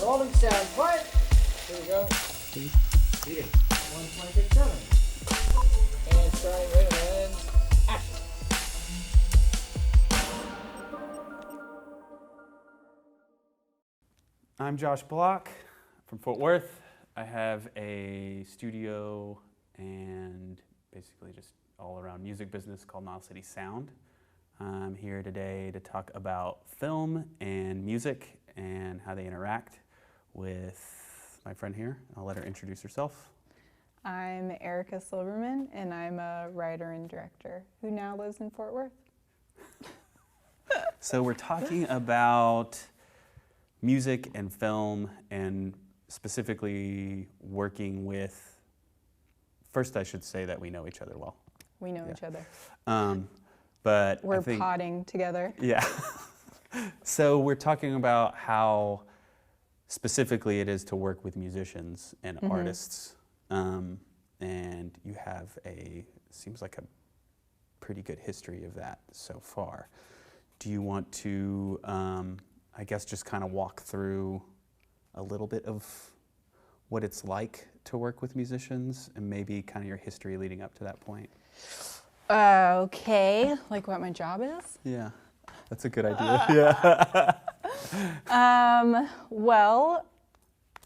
Rolling sound, quiet. Here we go. Beating. 126.7. And starting with and action. I'm Josh Block from Fort Worth. I have a studio and basically just all around music business called Niles City Sound. I'm here today to talk about film and music and how they interact with my friend here. I'll let her introduce herself. I'm Erica Silverman, and I'm a writer and director who now lives in Fort Worth. So we're talking about music and film and specifically working with, first I should say that we know each other well. We know each other. But We're I think, potting together. Yeah. So we're talking about how specifically it is to work with musicians and artists. And you have seems like a pretty good history of that so far. Do you want to, I guess, just kind of walk through a little bit of what it's like to work with musicians and maybe kind of your history leading up to that point? Okay, like what my job is? Yeah, that's a good idea. Well,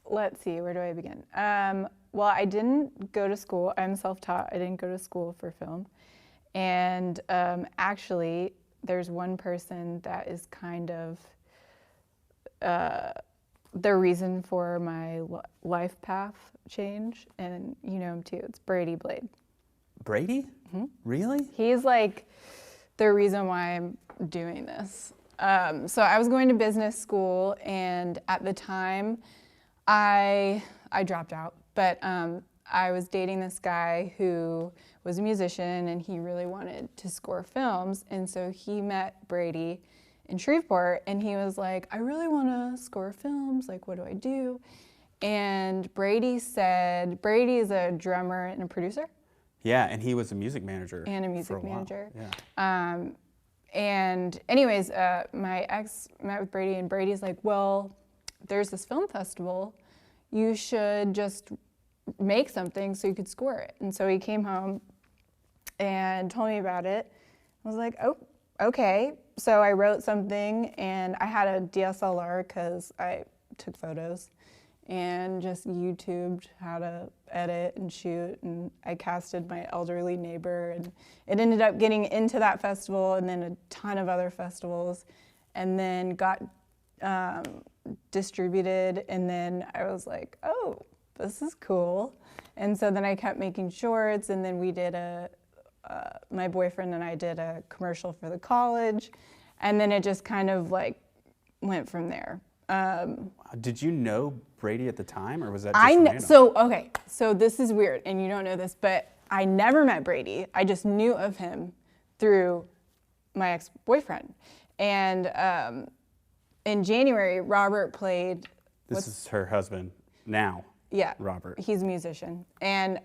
let's see, where do I begin? Well, I didn't go to school. I'm self-taught. I didn't go to school for film. And actually, there's one person that is kind of the reason for my life path change, and you know him too. It's Brady Blade. Brady? Mm-hmm. Really? He's like the reason why I'm doing this. So I was going to business school, and at the time, I dropped out. But I was dating this guy who was a musician, and he really wanted to score films, and so he met Brady in Shreveport, and he was like, I really want to score films, like, what do I do? And Brady said, Brady is a drummer and a producer. Yeah, and he was a music manager. And a music manager. Yeah. And anyways, my ex met with Brady, and Brady's like, well, there's this film festival. You should just make something so you could score it. And so he came home and told me about it. I was like, oh, okay. So I wrote something, and I had a DSLR because I took photos and just YouTubed how to edit and shoot, and I casted my elderly neighbor, and it ended up getting into that festival and then a ton of other festivals, and then got distributed, and then I was like, oh, this is cool. And so then I kept making shorts, and then we did my boyfriend and I did a commercial for the college, and then it just kind of like went from there. Did you know Brady at the time, or was that just random? So this is weird, and you don't know this, but I never met Brady. I just knew of him through my ex-boyfriend. And in January, Robert played... This is her husband now. Yeah, Robert. He's a musician, and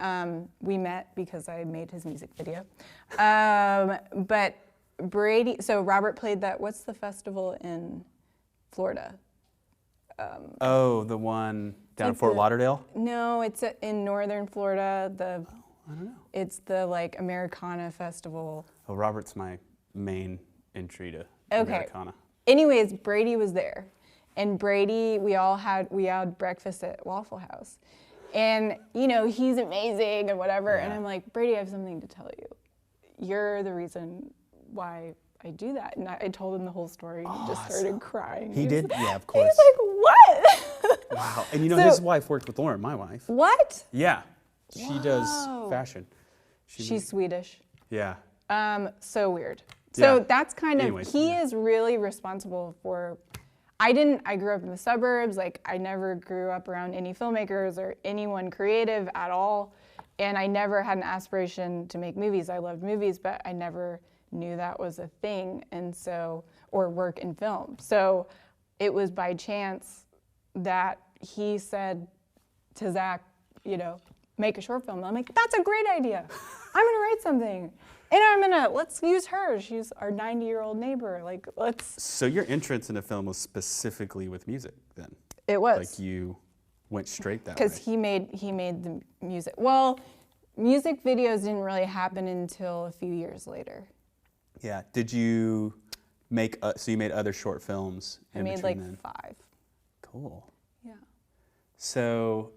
we met because I made his music video. But Brady, so Robert played that, what's the festival in Florida? The one down in Fort Lauderdale? No, it's in northern Florida. I don't know. It's the like Americana festival. Oh, Robert's my main entry to Americana. Anyways, Brady was there. And Brady, we had breakfast at Waffle House. And, you know, he's amazing and whatever. Yeah. And I'm like, Brady, I have something to tell you. You're the reason why I do that. And I told him the whole story, and he just started crying. He did? Yeah, of course. He's like, what? Wow. And you know, his wife worked with Lauren, my wife. What? Yeah. She does fashion. She's Swedish. Yeah. So weird. So that's kind of, Anyways, he is really responsible for, I grew up in the suburbs, like I never grew up around any filmmakers or anyone creative at all. And I never had an aspiration to make movies. I loved movies, but I never knew that was a thing, and so, or work in film. So it was by chance that he said to Zach, you know, make a short film. I'm like, that's a great idea. I'm gonna write something. And let's use her. She's our 90-year-old neighbor. Like, let's. So your entrance into film was specifically with music then? It was. Like you went straight that way. Because he made the music. Well, music videos didn't really happen until a few years later. Yeah. Did you make, so you made other short films I in made between like then? 5. Cool. Yeah. So.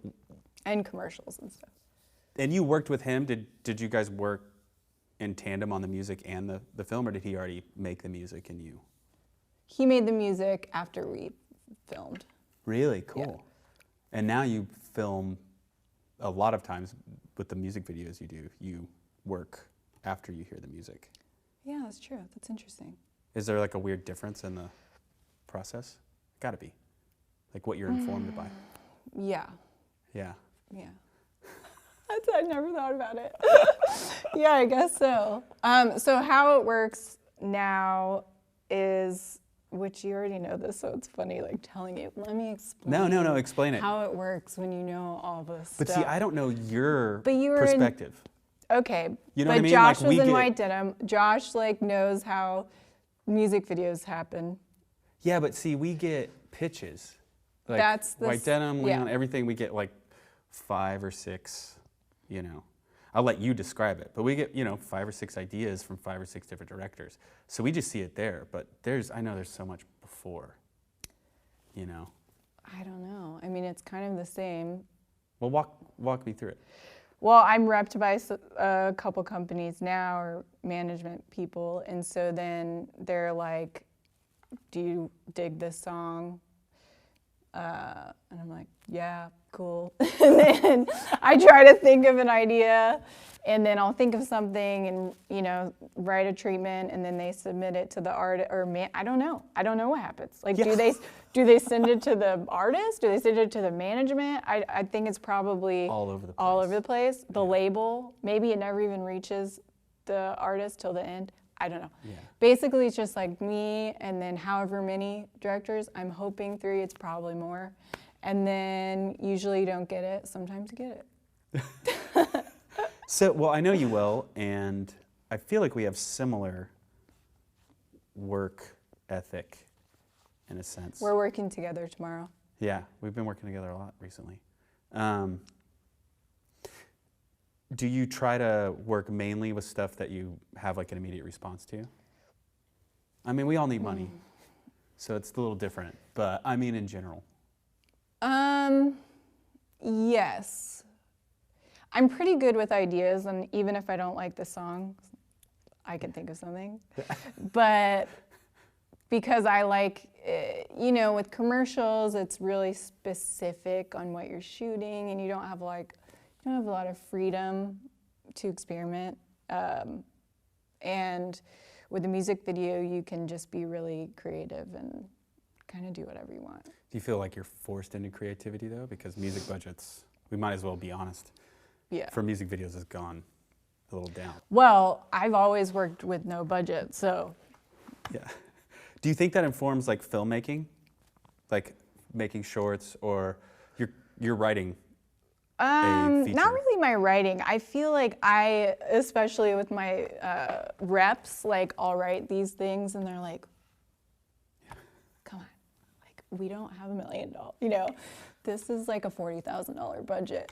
And commercials and stuff. And you worked with him. Did you guys work in tandem on the music and the film, or did he already make the music and you? He made the music after we filmed. Really? Cool. Yeah. And now you film a lot of times with the music videos you do. You work after you hear the music. Yeah, that's true. That's interesting. Is there like a weird difference in the process? Gotta be. Like what you're informed by. Yeah. Yeah. Yeah. I never thought about it. Yeah, I guess so. So how it works now is, which you already know this, so it's funny like telling you. Let me explain. No, explain it. How it works when you know all this But stuff. see, I don't know your But you were perspective. Okay. You know but what I mean? Josh Like, was we in get- white denim. Josh like knows how music videos happen. Yeah, but see, we get pitches. Like That's the white denim, yeah. Leon, everything. We get like 5 or 6. You know, I'll let you describe it. But we get 5 or 6 ideas from 5 or 6 different directors. So we just see it there. But I know there's so much before. You know. I don't know. I mean, it's kind of the same. Well, walk me through it. Well, I'm repped by a couple companies now, or management people, and so then they're like, do you dig this song? And I'm like, yeah, cool. And then I try to think of an idea, and then I'll think of something and, write a treatment, and then they submit it to the artist, I don't know. I don't know what happens. Like, Yeah. do they send it to the artist? Do they send it to the management? I think it's probably All over the place. all over the place. The label, maybe it never even reaches the artist till the end. I don't know. Yeah. Basically, it's just like me and then however many directors. I'm hoping 3, it's probably more. And then usually you don't get it. Sometimes you get it. So, well, I know you will, and I feel like we have similar work ethic in a sense. We're working together tomorrow. Yeah, we've been working together a lot recently. Do you try to work mainly with stuff that you have like an immediate response to? I mean, we all need money, so it's a little different, but I mean in general. Yes. I'm pretty good with ideas, and even if I don't like the song, I can think of something. But because I like, with commercials, it's really specific on what you're shooting, and you don't have a lot of freedom to experiment. And with a music video, you can just be really creative and kind of do whatever you want. Do you feel like you're forced into creativity though? Because music budgets, we might as well be honest, Yeah. for music videos has gone a little down. Well, I've always worked with no budget, so. Yeah. Do you think that informs like filmmaking? Like making shorts, or you're writing a feature? Not really my writing. I feel like especially with my reps, like I'll write these things and they're like, come on, like we don't have $1 million, this is like a $40,000 budget.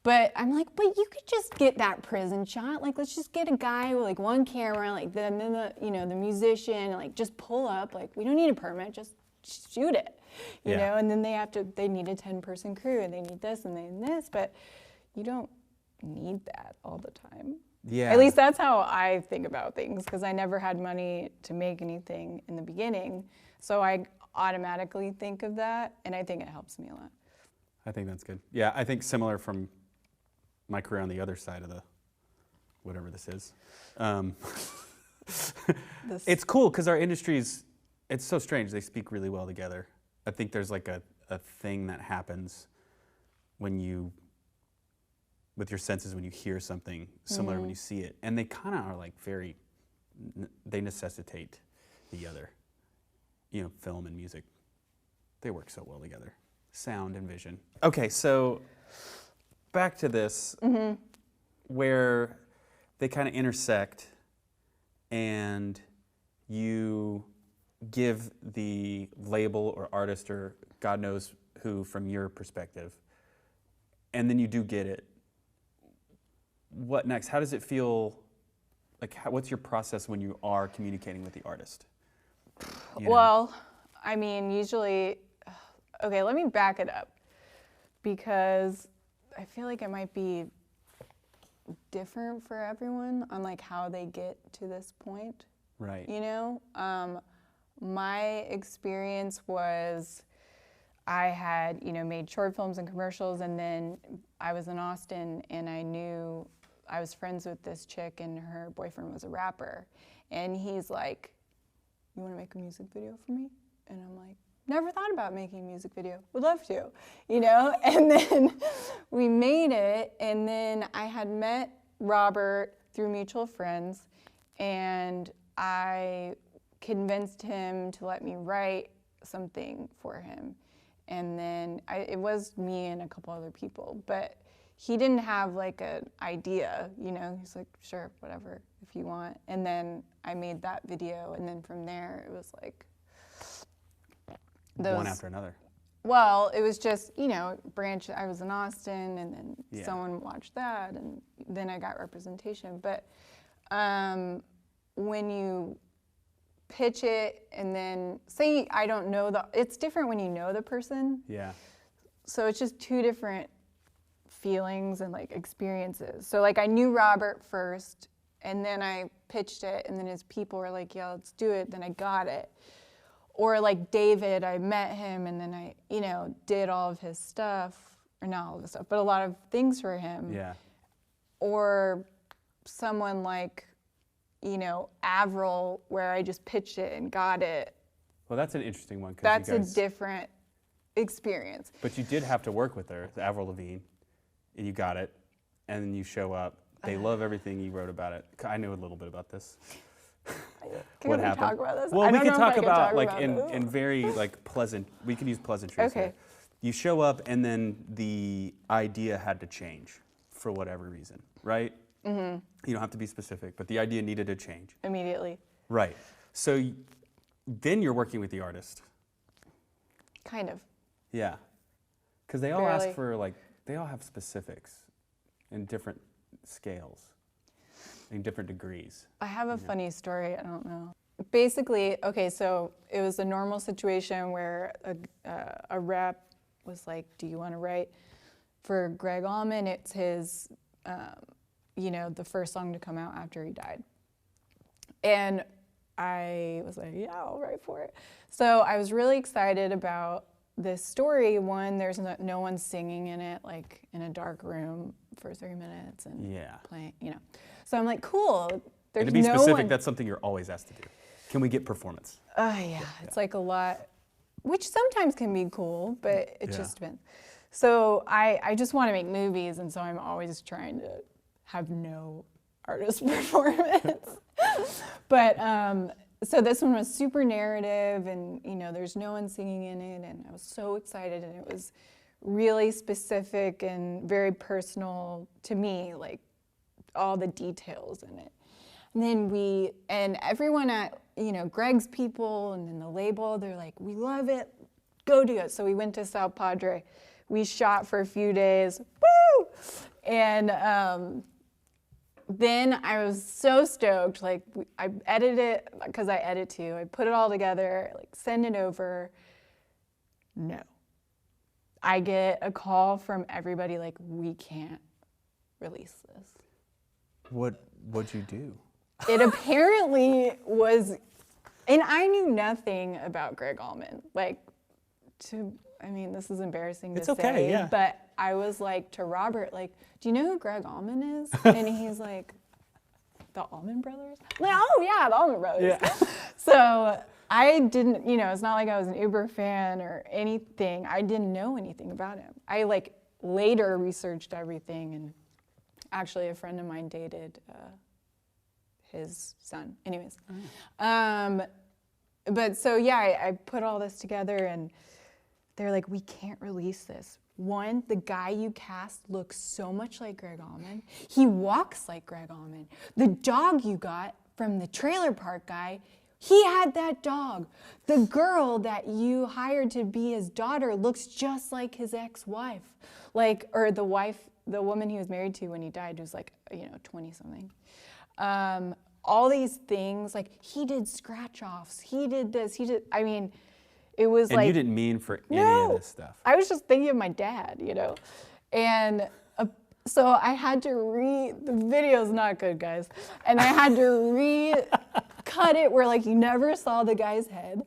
But I'm like, but you could just get that prison shot. Like, let's just get a guy with like one camera, like then the musician, like just pull up. Like, we don't need a permit, just shoot it, you know. And then they need a 10-person crew, and they need this and they need this, but you don't need that all the time. Yeah. At least that's how I think about things, because I never had money to make anything in the beginning, so I automatically think of that, and I think it helps me a lot. I think that's good. Yeah, I think similar from my career on the other side of the whatever this is. It's cool because our industries, it's so strange. They speak really well together. I think there's like a thing that happens when with your senses, when you hear something similar when you see it. And they kind of are like they necessitate the other. Film and music, they work so well together. Sound and vision. Okay, so back to this, where they kind of intersect and you give the label or artist or God knows who, from your perspective, and then you do get it. What next? How does it feel? Like, what's your process when you are communicating with the artist? You know? Well, I mean, usually, okay, let me back it up because I feel like it might be different for everyone on like how they get to this point. Right. You know, my experience was I had, you know, made short films and commercials, and then I was in Austin and I was friends with this chick and her boyfriend was a rapper. And he's like, you want to make a music video for me? And I'm like, never thought about making a music video. Would love to, you know? And then we made it, and then I had met Robert through mutual friends, and I convinced him to let me write something for him. And then it was me and a couple other people, but he didn't have like an idea, you know? He's like, sure, whatever, if you want. And then I made that video, and then from there it was like one after another. Well, it was just, you know, I was in Austin, and then Yeah. someone watched that, and then I got representation. But when you pitch it and then say I don't know it's different when you know the person. Yeah. So it's just two different feelings and like experiences. So like I knew Robert first, and then I pitched it, and then his people were like, yeah, let's do it. Then I got it. Or like David, I met him, and then I, you know, did all of his stuff, or not all of his stuff, but a lot of things for him. Yeah. Or someone like, you know, Avril, where I just pitched it and got it. Well, that's an interesting one. That's a different experience. But you did have to work with her, Avril Lavigne, and you got it, and then you show up. They love everything you wrote about it. I know a little bit about this. Can we talk about this? Well, I we don't could know talk if I can about talk like about in it. very like pleasant. We could use pleasantries. Okay. Here. You show up, and then the idea had to change for whatever reason, right? Mm-hmm. You don't have to be specific, but the idea needed to change. Immediately. Right. So then you're working with the artist. Kind of. Yeah. Because they all ask Barely. for like, they all have specifics in different scales, in different degrees. I have a funny story, I don't know. Basically, okay, so it was a normal situation where a rep was like, do you want to write for Greg Allman? It's his, you know, the first song to come out after he died. And I was like, yeah, I'll write for it. So I was really excited about this story. One, there's no one singing in it, like in a dark room for 3 minutes and playing, you know. So I'm like, cool. There's And to be no specific, one. that's something you're always asked to do. Can we get performance? Yeah, it's like a lot, which sometimes can be cool, but it Yeah. just depends. So I just want to make movies, and so I'm always trying to have no artist performance. But so this one was super narrative, and you know, there's no one singing in it, and I was so excited, and it was really specific and very personal to me, like all the details in it. And then everyone at, you know, Greg's people and then the label, they're like, we love it, go do it. So we went to South Padre. We shot for a few days, woo! And then I was so stoked, like I edited it, because I edit too. I put it all together, like send it over. No. I get a call from everybody like, we can't release this. What'd you do? It apparently was, and I knew nothing about Greg Allman. Like, I mean, this is embarrassing to okay, say, yeah. but I was like to Robert, like, do you know who Greg Allman is? And he's like, the Allman Brothers? I'm like, oh yeah, the Allman Brothers. Yeah. So I didn't, you know, it's not like I was an Uber fan or anything. I didn't know anything about him. I like later researched everything, and actually a friend of mine dated his son. Anyways. But so yeah, I put all this together, and they're like, we can't release this. One, the guy you cast looks so much like Greg Allman. He walks like Greg Allman. The dog you got from the trailer park guy He had that dog. The girl that you hired to be his daughter looks just like his ex-wife. Like, or the woman he was married to when he died was like, 20-something. All these things, like he did scratch-offs, he did this, it was And like— you didn't mean for any of this stuff. I was just thinking of my dad, And so I had to the video's not good, guys. And I had to cut it where like you never saw the guy's head.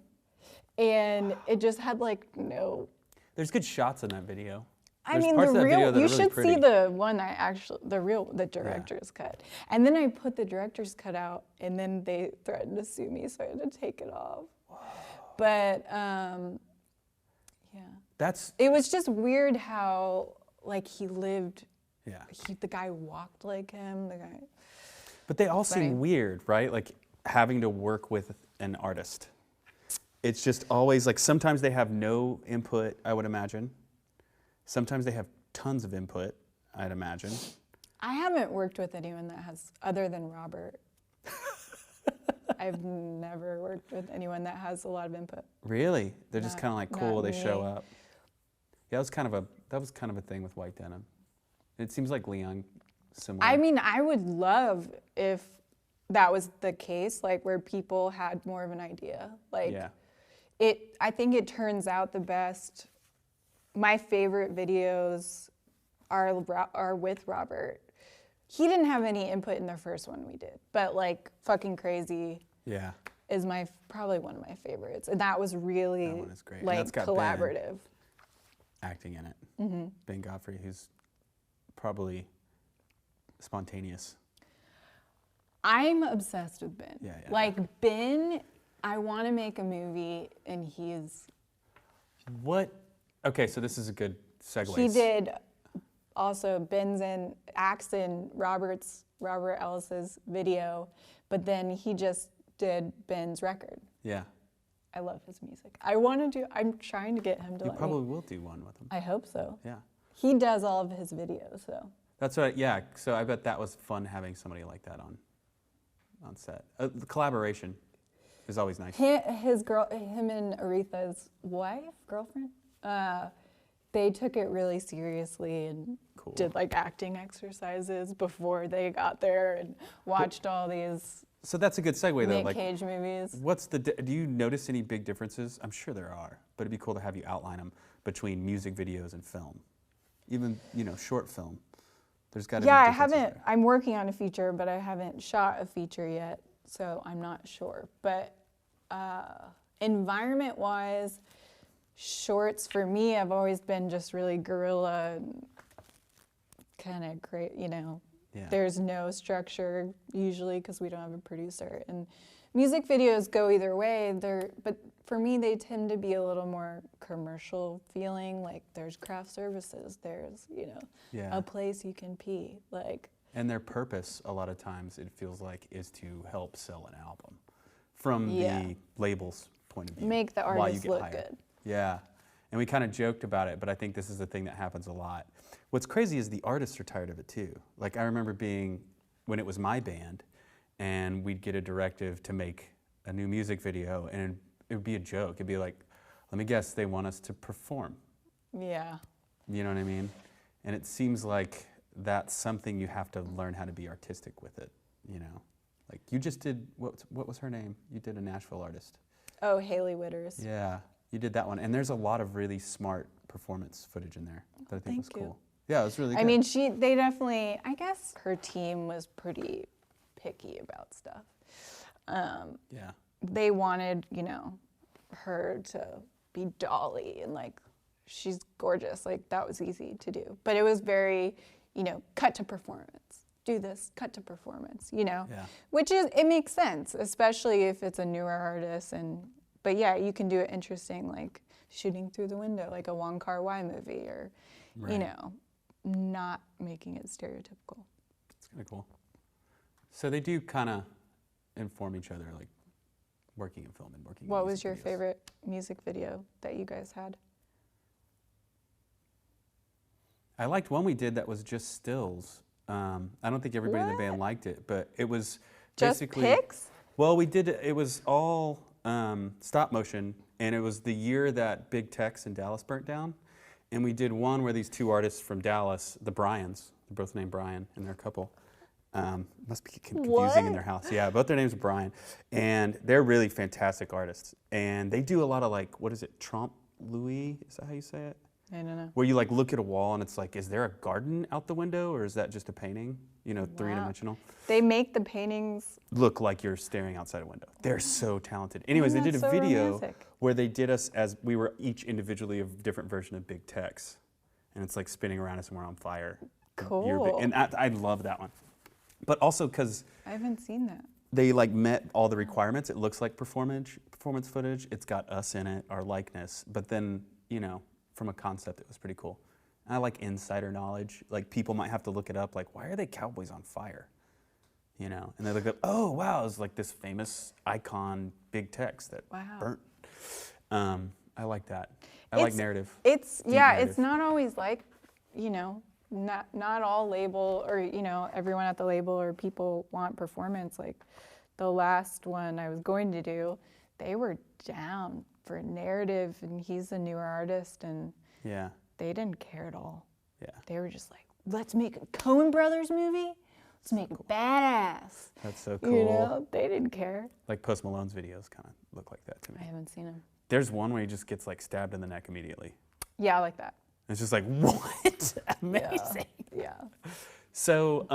And it just had like no. There's good shots in that video. I There's mean, parts the of that video real, that you are really should pretty. see the one the director's cut. And then I put the director's cut out and then they threatened to sue me, so I had to take it off. Whoa. But, yeah. It was just weird how, like, he lived, the guy walked like him, But they all seem weird, right? Like, having to work with an artist. It's just always, like, sometimes they have no input, I would imagine. Sometimes they have tons of input, I'd imagine. I haven't worked with anyone that has, other than Robert. I've never worked with anyone that has a lot of input. Really? They're just kind of like cool. They me. show up. Yeah, that was kind of a thing with White Denim. It seems like Leon similar. I mean, I would love if that was the case, like where people had more of an idea. Like, I think it turns out the best. My favorite videos are with Robert. He didn't have any input in the first one we did, but like Fucking Crazy is probably one of my favorites. And that was really that one is great. like That's got collaborative. Ben acting in it. Ben Godfrey, who's probably spontaneous. I'm obsessed with Ben. Yeah. Like Ben, I want to make a movie and he's... What? Okay, so this is a good segue. He did also acts in Robert Ellis's video, but then he just did Ben's record. Yeah. I love his music. I'm trying to get him to You probably will do one with him. I hope so. Yeah. He does all of his videos, so. That's right, yeah. So I bet that was fun having somebody like that on set. The collaboration is always nice. Him and Aretha's girlfriend, they took it really seriously and did like acting exercises before they got there and watched all these So that's a good segue though. Nick Cage movies. Do you notice any big differences? I'm sure there are, but it'd be cool to have you outline them between music videos and film. Even, short film. There's got to be I differences haven't, there. I'm working on a feature, but I haven't shot a feature yet, so I'm not sure. But environment-wise, shorts for me have always been just really guerrilla, kind of great, There's no structure usually because we don't have a producer. And music videos go either way. But for me, they tend to be a little more commercial feeling. Like there's craft services, there's a place you can pee. And their purpose, a lot of times, it feels like, is to help sell an album from the label's point of view. Make the artist look good. Yeah. And we kind of joked about it, but I think this is the thing that happens a lot. What's crazy is the artists are tired of it too. Like I remember when it was my band, and we'd get a directive to make a new music video, and it would be a joke. It'd be like, let me guess, they want us to perform. Yeah. You know what I mean? And it seems like that's something you have to learn how to be artistic with it, Like you just did, what was her name? You did a Nashville artist. Oh, Haley Witters. Yeah, you did that one. And there's a lot of really smart performance footage in there that I think was cool. You. Yeah, it was really good. I mean, they definitely, I guess her team was pretty picky about stuff. They wanted, her to be Dolly and like, she's gorgeous. Like that was easy to do. But it was very, cut to performance. Do this, cut to performance, Which it makes sense, especially if it's a newer artist. But yeah, you can do it interesting, like shooting through the window, like a Wong Kar-wai movie or, not making it stereotypical. It's kind of cool. So they do kind of inform each other, like working in film and working in What was your videos. favorite music video that you guys had? I liked one we did that was just stills. I don't think everybody in the band liked it, but it was Just basically... pics? Well, we did. It was all stop motion, and it was the year that Big Tex in Dallas burnt down, and we did one where these two artists from Dallas, the Bryans, they're both named Brian, and they're a couple. Must be confusing in their house. Yeah, both their names are Brian, and they're really fantastic artists. And they do a lot of like, what is it, Trompe Louis? Is that how you say it? I don't know. Where you like look at a wall and it's like, is there a garden out the window or is that just a painting? You know, Wow. three-dimensional. They make the paintings. Look like you're staring outside a window. They're so talented. Anyways, they did a That's so video romantic. where they did us as we were each individually a different version of Big Tex, and it's like spinning around us and we're on fire. Cool. And I love that one. But also because I haven't seen that. they like met all the requirements. It looks like performance footage. It's got us in it, our likeness. But then, you know, from a concept, it was pretty cool. And I like insider knowledge. Like people might have to look it up. Like, why are they cowboys on fire? You know, and they look up. Oh wow, it was like this famous icon, Big Tex that Wow. burnt. I like that. I like narrative. It's Deep yeah. narrative. It's not always like, you know, not all label or you know everyone at the label or people want performance. Like the last one I was going to do, they were down for narrative, and he's a newer artist, and Yeah, they didn't care at all. yeah. They were just like, let's make a Coen Brothers movie. Let's make it badass. That's so cool. You know, they didn't care. Like Post Malone's videos kind of look like that to me. I haven't seen them. There's one where he just gets like stabbed in the neck immediately. Yeah, I like that. It's just like, what? Amazing. Yeah. So,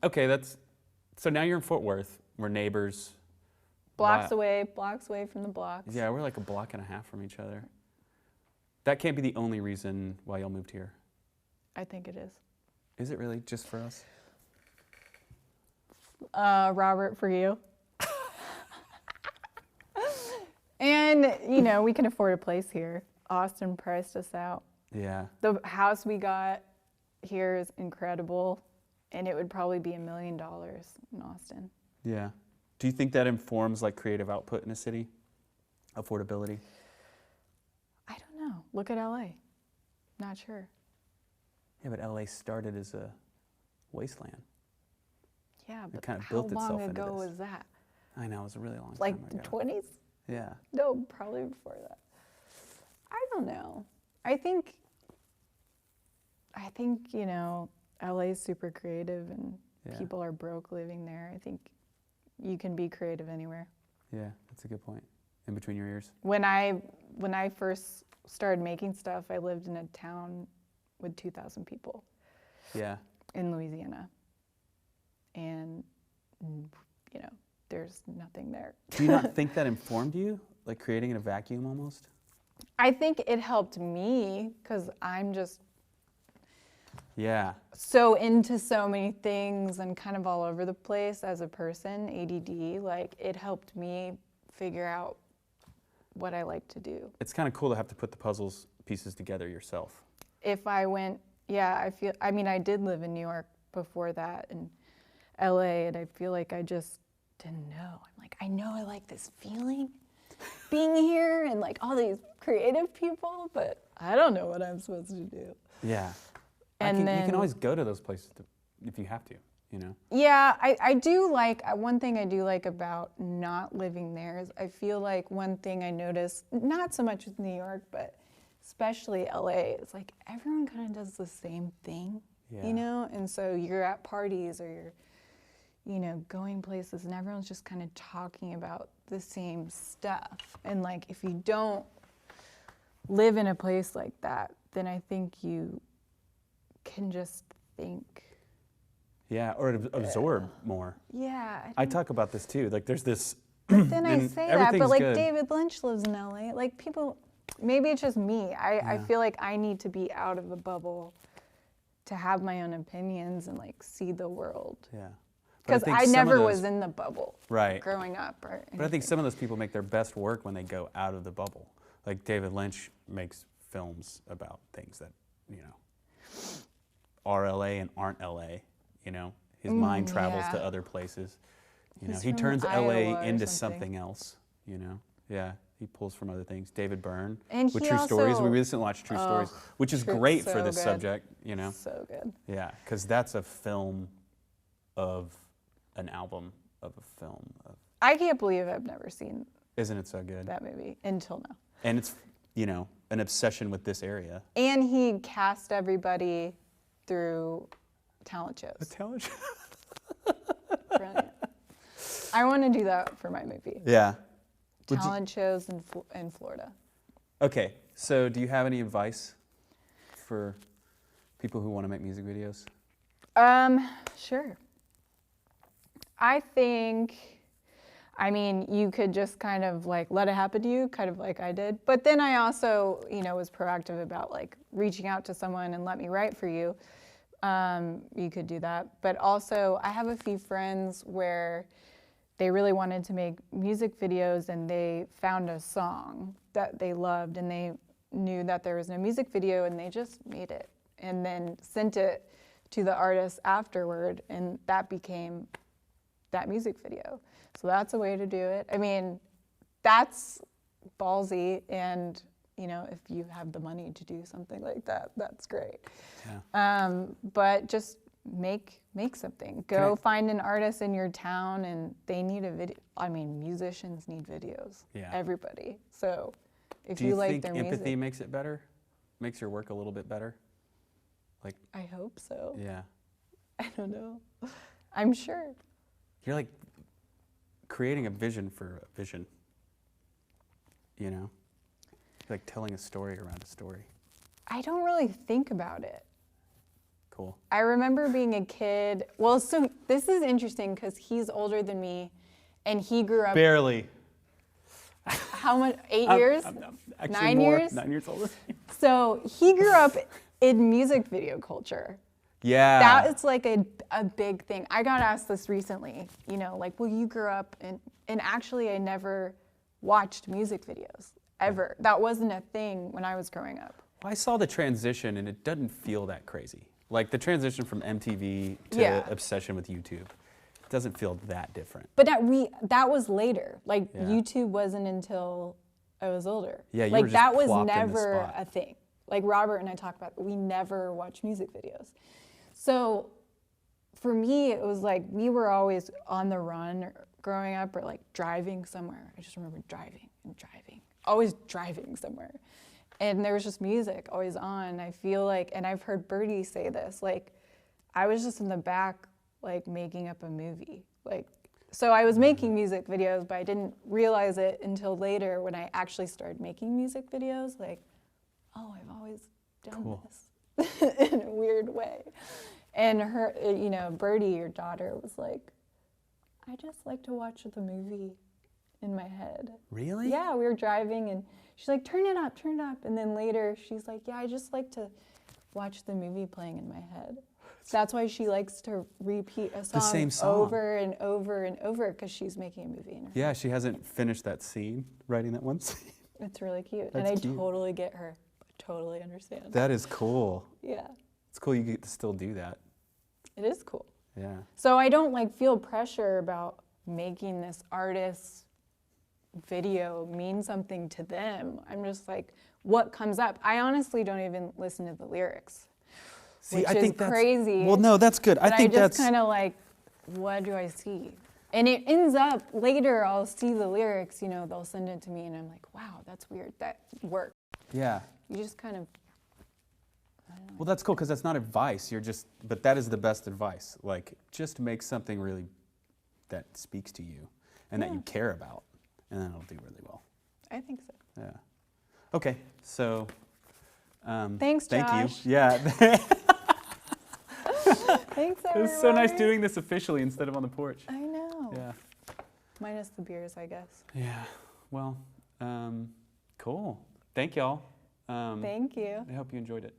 okay, so now you're in Fort Worth. We're neighbors. Blocks Wow. away from the blocks. Yeah, we're like a block and a half from each other. That can't be the only reason why y'all moved here. I think it is. Is it really just for us? Robert, for you. And, you know, we can afford a place here. Austin priced us out. Yeah. The house we got here is incredible, and it would probably be $1 million in Austin. Yeah. Do you think that informs like creative output in a city? Affordability? I don't know. Look at LA. Not sure. Yeah, but LA started as a wasteland. Yeah, It but kind of how built itself long into ago this. was that? I know, it was a really long Like time the ago. 20s? Yeah. No, probably before that. I don't know. I think, you know, LA is super creative and Yeah. people are broke living there. I think you can be creative anywhere. Yeah, that's a good point. In between your ears. When I first started making stuff, I lived in a town with 2,000 people Yeah. in Louisiana. And, you know, there's nothing there. Do you not think that informed you? Like creating in a vacuum almost? I think it helped me because I'm just Yeah. so into so many things and kind of all over the place as a person, ADD. Like it helped me figure out what I like to do. It's kind of cool to have to put the puzzles pieces together yourself. If I went, yeah, I mean, I did live in New York before that and LA, and I feel like I just didn't know. I'm like, I know I like this feeling being here and like all these creative people, but I don't know what I'm supposed to do. Yeah. And you then- can always go to those places if you have to, you know? Yeah, I do like, one thing I do like about not living there is I feel like one thing I noticed, not so much with New York, but especially LA, is like everyone kind of does the same thing, Yeah. you know? And so you're at parties or you're, you know, going places and everyone's just kind of talking about the same stuff. And like if you don't live in a place like that, then I think you can just think. Yeah, or absorb more. Yeah. I talk about this too. Like there's this. Then I and say that, but everything's like good. David Lynch lives in LA. Like people, maybe it's just me. I feel like I need to be out of the bubble to have my own opinions and like see the world. Yeah. Because think I some of never those- was in the bubble Right. growing up. Or But I think anything. some of those people make their best work when they go out of the bubble. Like David Lynch makes films about things that, you know, are LA and aren't LA, you know. His mind travels to yeah. other places. You know, He's he from turns Iowa LA or into something. something else, you know. Yeah, he pulls from other things. David Byrne And with he True Stories. We also- recently watched True Stories, which is True- great for so this good. subject, you know. So good. Yeah, because that's a film of an album of a film of, I can't believe I've never seen Isn't it so good? that movie until now. And it's, you know, an obsession with this area. And he cast everybody through talent The shows. talent show. Brilliant. I want to do that for my movie. Yeah. Would you- Talent shows in Florida. Okay, so do you have any advice for people who want to make music videos? Sure. I think, I mean, you could just kind of like let it happen to you, kind of like I did. But then I also, you know, was proactive about like reaching out to someone and let me write for you. You could do that. But also, I have a few friends where they really wanted to make music videos and they found a song that they loved and they knew that there was no music video and they just made it and then sent it to the artist afterward, and that became that music video. So that's a way to do it. I mean, that's ballsy, and you know, if you have the money to do something like that, that's great. Yeah. But just make something. Go find an artist in your town, and they need a video. I mean, musicians need videos. Yeah. Everybody. So if Do you you like think their empathy music, makes it better? Makes your work a little bit better? Like, I hope so. yeah. I don't know. I'm sure. You're like creating a vision for a vision. You know? Like telling a story around a story. I don't really think about it. Cool. I remember being a kid. Well, so this is interesting because he's older than me, and he grew up. Barely. How much? 8 years? I'm actually 9 more, years? 9 years older. So he grew up in music video culture. Yeah. That is like a big thing. I got asked this recently, you know, like, well, you grew up and actually I never watched music videos ever. That wasn't a thing when I was growing up. I saw the transition and it doesn't feel that crazy. Like the transition from MTV to Yeah. obsession with YouTube. It doesn't feel that different. But that was later. Like Yeah. YouTube wasn't until I was older. Yeah, you like were just that was plopped in the never spot. a thing. Like Robert and I talk about, we never watched music videos. So for me, it was like we were always on the run growing up, or like driving somewhere. I just remember driving, always driving somewhere. And there was just music always on. I feel like, and I've heard Birdie say this, like I was just in the back, like making up a movie. Like, so I was making music videos, but I didn't realize it until later when I actually started making music videos. Like, oh, I've always done Cool. this in a weird way. And her, you know, Birdie, your daughter, was like, I just like to watch the movie in my head. Really? Yeah, we were driving and she's like, turn it up. And then later she's like, yeah, I just like to watch the movie playing in my head. That's why she likes to repeat a song, same song. over and over and over, because she's making a movie in her head. Yeah, she hasn't finished that scene, writing that one scene. It's really cute. That's and I cute. totally get her. I totally understand. That is cool. Yeah, It's cool you get to still do that. it is cool. Yeah. So I don't like feel pressure about making this artist's video mean something to them. I'm just like, what comes up? I honestly don't even listen to the lyrics. See, which I is think that's crazy. Well, no, that's good. But I think just that's kind of like, what do I see? And it ends up later, I'll see the lyrics, you know, they'll send it to me and I'm like, wow, that's weird. That worked. yeah. You just kind of, Well, that's cool because that's not advice. But that is the best advice. Like, just make something really that speaks to you and that you care about, and then it'll do really well. I think so. Yeah. Okay. So. Thanks, thank Josh. you. Yeah. Thanks, It everyone. was so nice doing this officially instead of on the porch. I know. Yeah. Minus the beers, I guess. Yeah. Well, cool. Thank y'all. Thank you. I hope you enjoyed it.